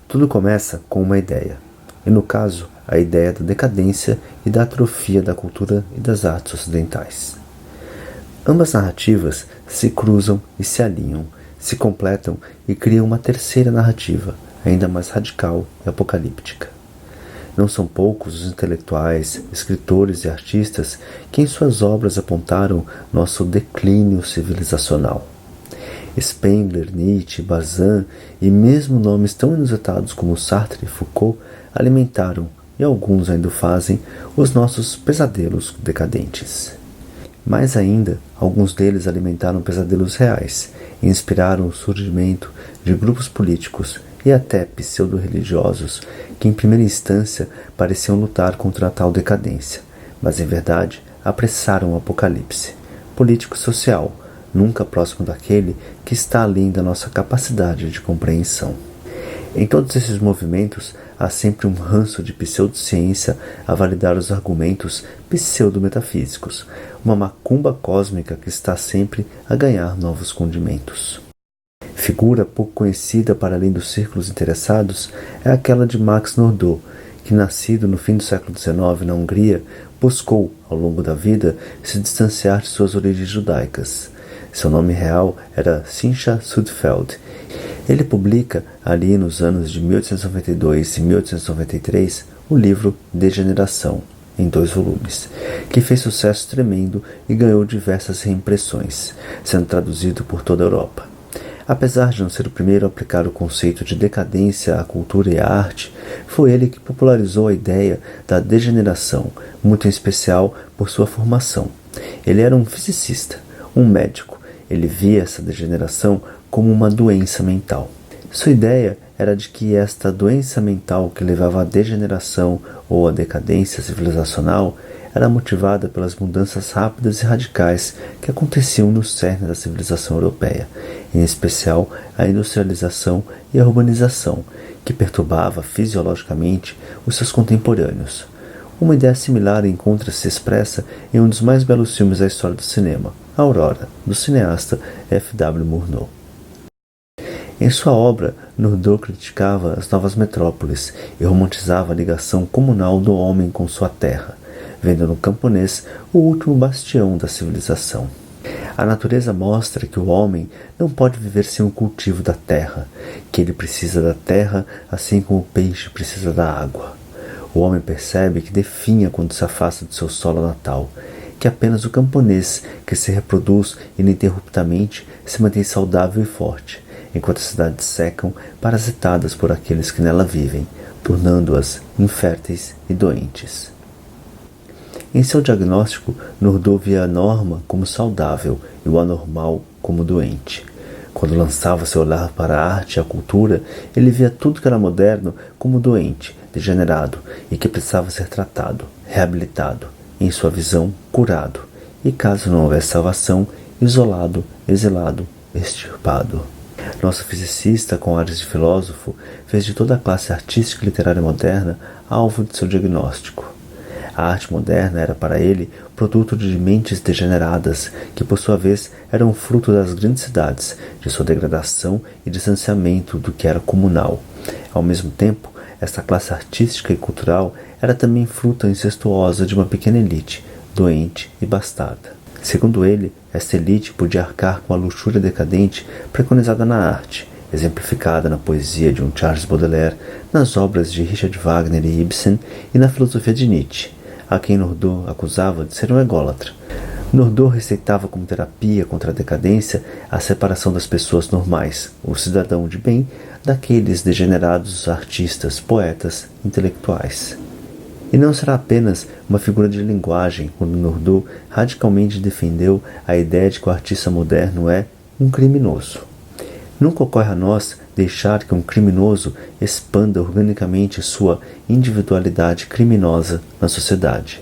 Tudo começa com uma ideia, e no caso, a ideia da decadência e da atrofia da cultura e das artes ocidentais. Ambas narrativas se cruzam e se alinham, se completam e criam uma terceira narrativa, ainda mais radical e apocalíptica. Não são poucos os intelectuais, escritores e artistas que em suas obras apontaram nosso declínio civilizacional. Spengler, Nietzsche, Bazin e mesmo nomes tão inusitados como Sartre e Foucault alimentaram, e alguns ainda o fazem, os nossos pesadelos decadentes. Mais ainda, alguns deles alimentaram pesadelos reais e inspiraram o surgimento de grupos políticos e até pseudo-religiosos que em primeira instância pareciam lutar contra a tal decadência, mas em verdade apressaram o apocalipse político-social, nunca próximo daquele que está além da nossa capacidade de compreensão. Em todos esses movimentos, há sempre um ranço de pseudociência a validar os argumentos pseudo-metafísicos, uma macumba cósmica que está sempre a ganhar novos condimentos. Figura pouco conhecida para além dos círculos interessados é aquela de Max Nordau, que, nascido no fim do século XIX na Hungria, buscou, ao longo da vida, se distanciar de suas origens judaicas. Seu nome real era Simcha Sudfeld. Ele publica, ali nos anos de 1892 e 1893, o livro Degeneração, em 2 volumes, que fez sucesso tremendo e ganhou diversas reimpressões, sendo traduzido por toda a Europa. Apesar de não ser o primeiro a aplicar o conceito de decadência à cultura e à arte, foi ele que popularizou a ideia da degeneração, muito em especial por sua formação. Ele era um fisicista, um médico. Ele via essa degeneração como uma doença mental. Sua ideia era de que esta doença mental que levava à degeneração ou à decadência civilizacional era motivada pelas mudanças rápidas e radicais que aconteciam no cerne da civilização europeia, em especial a industrialização e a urbanização, que perturbava fisiologicamente os seus contemporâneos. Uma ideia similar encontra-se expressa em um dos mais belos filmes da história do cinema, Aurora, do cineasta F.W. Murnau. Em sua obra, Nordau criticava as novas metrópoles e romantizava a ligação comunal do homem com sua terra, vendo no camponês o último bastião da civilização. A natureza mostra que o homem não pode viver sem o cultivo da terra, que ele precisa da terra assim como o peixe precisa da água. O homem percebe que definha quando se afasta do seu solo natal, que apenas o camponês, que se reproduz ininterruptamente, se mantém saudável e forte, enquanto as cidades secam, parasitadas por aqueles que nela vivem, tornando-as inférteis e doentes. Em seu diagnóstico, Nordau via a norma como saudável e o anormal como doente. Quando lançava seu olhar para a arte e a cultura, ele via tudo que era moderno como doente, degenerado e que precisava ser tratado, reabilitado, em sua visão, curado, e caso não houvesse salvação, isolado, exilado, extirpado. Nosso fisicista, com ares de filósofo, fez de toda a classe artística e literária moderna alvo de seu diagnóstico. A arte moderna era para ele produto de mentes degeneradas, que por sua vez eram fruto das grandes cidades, de sua degradação e distanciamento do que era comunal. Ao mesmo tempo, esta classe artística e cultural era também fruta incestuosa de uma pequena elite, doente e bastarda. Segundo ele, esta elite podia arcar com a luxúria decadente preconizada na arte, exemplificada na poesia de um Charles Baudelaire, nas obras de Richard Wagner e Ibsen e na filosofia de Nietzsche, a quem Nordau acusava de ser um ególatra. Nordau receitava como terapia contra a decadência a separação das pessoas normais, o cidadão de bem, daqueles degenerados artistas, poetas, intelectuais. E não será apenas uma figura de linguagem quando Nordau radicalmente defendeu a ideia de que o artista moderno é um criminoso. Nunca ocorre a nós deixar que um criminoso expanda organicamente sua individualidade criminosa na sociedade.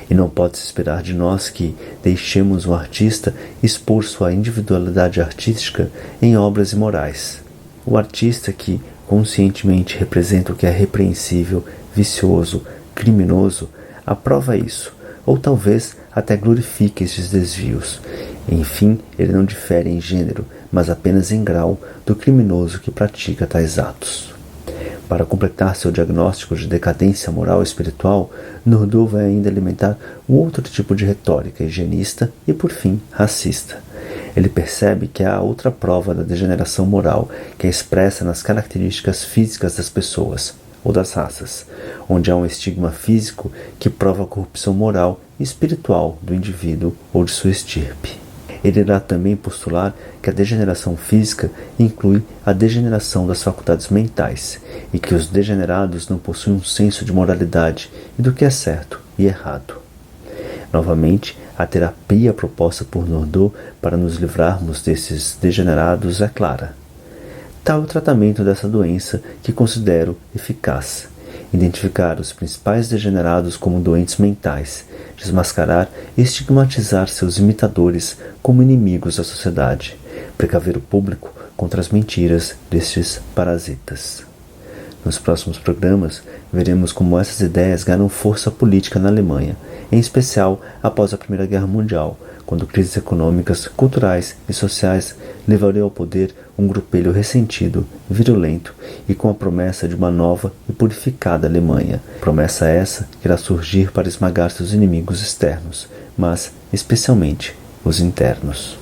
E não pode-se esperar de nós que deixemos um artista expor sua individualidade artística em obras imorais. O artista que conscientemente representa o que é repreensível, vicioso, criminoso, aprova isso, ou talvez até glorifique esses desvios. Enfim, ele não difere em gênero, mas apenas em grau do criminoso que pratica tais atos. Para completar seu diagnóstico de decadência moral e espiritual, Nordau vai ainda alimentar um outro tipo de retórica higienista e, por fim, racista. Ele percebe que há outra prova da degeneração moral, que é expressa nas características físicas das pessoas, ou das raças, onde há um estigma físico que prova a corrupção moral e espiritual do indivíduo ou de sua estirpe. Ele irá também postular que a degeneração física inclui a degeneração das faculdades mentais e que os degenerados não possuem um senso de moralidade e do que é certo e errado. Novamente, a terapia proposta por Nordau para nos livrarmos desses degenerados é clara. Tal é o tratamento dessa doença que considero eficaz. Identificar os principais degenerados como doentes mentais, desmascarar e estigmatizar seus imitadores como inimigos da sociedade, precaver o público contra as mentiras destes parasitas. Nos próximos programas, veremos como essas ideias ganham força política na Alemanha, em especial após a Primeira Guerra Mundial, quando crises econômicas, culturais e sociais levariam ao poder um grupelho ressentido, virulento e com a promessa de uma nova e purificada Alemanha. Promessa essa que irá surgir para esmagar seus inimigos externos, mas especialmente os internos.